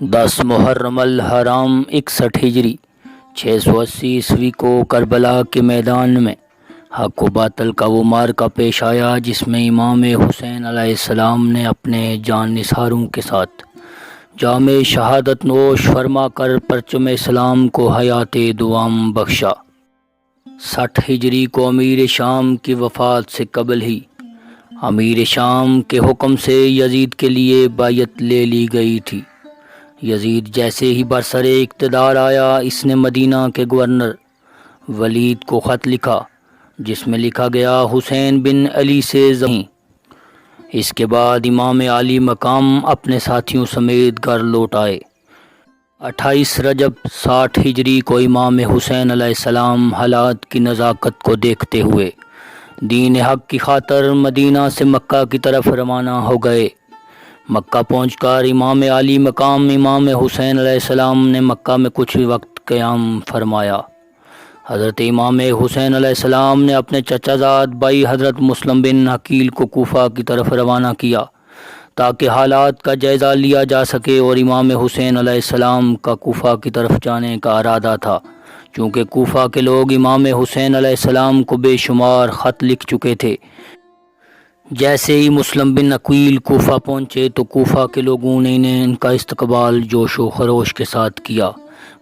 10 محرم الحرام 61 ہجری 680 عیسوی کو کربلا کے میدان میں حق و باطل کا وہ معرکہ پیش آیا جس میں امام حسین علیہ السلام نے اپنے جان نثاروں کے ساتھ جام شہادت نوش فرما کر پرچم اسلام کو حیات دوام بخشا۔ 60 ہجری کو امیر شام کی وفات سے قبل ہی امیر شام کے حکم سے یزید کے لیے بیعت لے لی گئی تھی۔ یزید جیسے ہی برسر اقتدار آیا، اس نے مدینہ کے گورنر ولید کو خط لکھا جس میں لکھا گیا حسین بن علی سے زہیں۔ اس کے بعد امام عالی مقام اپنے ساتھیوں سمیت گھر لوٹ آئے۔ 28 رجب 60 ہجری کو امام حسین علیہ السلام حالات کی نزاکت کو دیکھتے ہوئے دین حق کی خاطر مدینہ سے مکہ کی طرف روانہ ہو گئے۔ مکہ پہنچ کر امام عالی مقام امام حسین علیہ السلام نے مکہ میں کچھ وقت قیام فرمایا۔ حضرت امام حسین علیہ السلام نے اپنے چچا زاد بھائی حضرت مسلم بن عقیل کو کوفہ کی طرف روانہ کیا تاکہ حالات کا جائزہ لیا جا سکے، اور امام حسین علیہ السلام کا کوفہ کی طرف جانے کا ارادہ تھا چونکہ کوفہ کے لوگ امام حسین علیہ السلام کو بے شمار خط لکھ چکے تھے۔ جیسے ہی مسلم بن عقیل کوفہ پہنچے تو کوفہ کے لوگوں نے ان کا استقبال جوش و خروش کے ساتھ کیا۔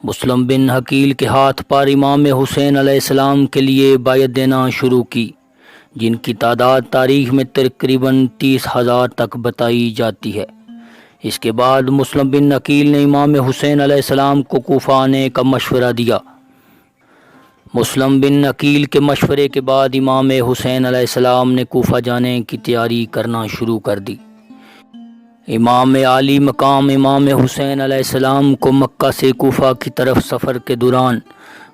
مسلم بن عقیل کے ہاتھ پر امام حسین علیہ السلام کے لیے بیعت دینا شروع کی، جن کی تعداد تاریخ میں تقریباً 30,000 تک بتائی جاتی ہے۔ اس کے بعد مسلم بن عقیل نے امام حسین علیہ السلام کو کوفہ آنے کا مشورہ دیا۔ مسلم بن عقیل کے مشورے کے بعد امام حسین علیہ السلام نے کوفہ جانے کی تیاری کرنا شروع کر دی۔ امام عالی مقام امام حسین علیہ السلام کو مکہ سے کوفہ کی طرف سفر کے دوران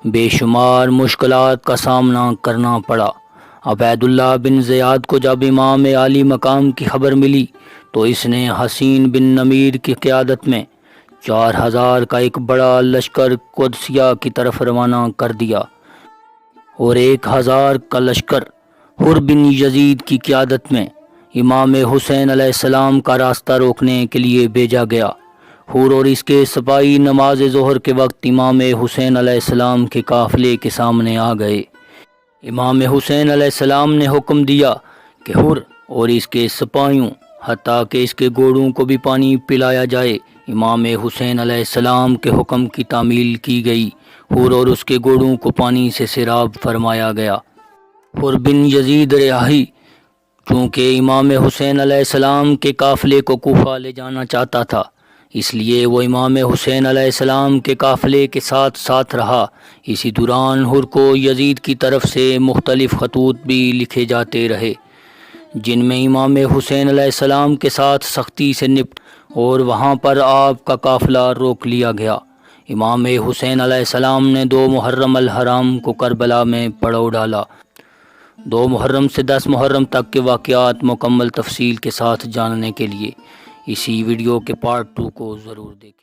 بے شمار مشکلات کا سامنا کرنا پڑا۔ عبید اللہ بن زیاد کو جب امام عالی مقام کی خبر ملی تو اس نے حسین بن نمیر کی قیادت میں 4,000 کا ایک بڑا لشکر قدسیہ کی طرف روانہ کر دیا، اور 1,000 کا لشکر حر بن یزید کی قیادت میں امام حسین علیہ السلام کا راستہ روکنے کے لیے بھیجا گیا۔ حر اور اس کے سپاہی نماز ظہر کے وقت امام حسین علیہ السلام کے قافلے کے سامنے آ گئے۔ امام حسین علیہ السلام نے حکم دیا کہ حر اور اس کے سپاہیوں حتیٰ کہ اس کے گھوڑوں کو بھی پانی پلایا جائے۔ امام حسین علیہ السلام کے حکم کی تعمیل کی گئی۔ حر اور اس کے گھوڑوں کو پانی سے سیراب فرمایا گیا۔ حر بن یزید رہائی چونکہ امام حسین علیہ السلام کے قافلے کو کوفہ لے جانا چاہتا تھا، اس لیے وہ امام حسین علیہ السلام کے قافلے کے ساتھ ساتھ رہا۔ اسی دوران حر کو یزید کی طرف سے مختلف خطوط بھی لکھے جاتے رہے جن میں امام حسین علیہ السلام کے ساتھ سختی سے نپٹ اور وہاں پر آپ کا قافلہ روک لیا گیا۔ امام حسین علیہ السلام نے 2 محرم الحرام کو کربلا میں پڑاؤ ڈالا۔ 2 محرم سے 10 محرم تک کے واقعات مکمل تفصیل کے ساتھ جاننے کے لیے اسی ویڈیو کے پارٹ 2 کو ضرور دیکھیں۔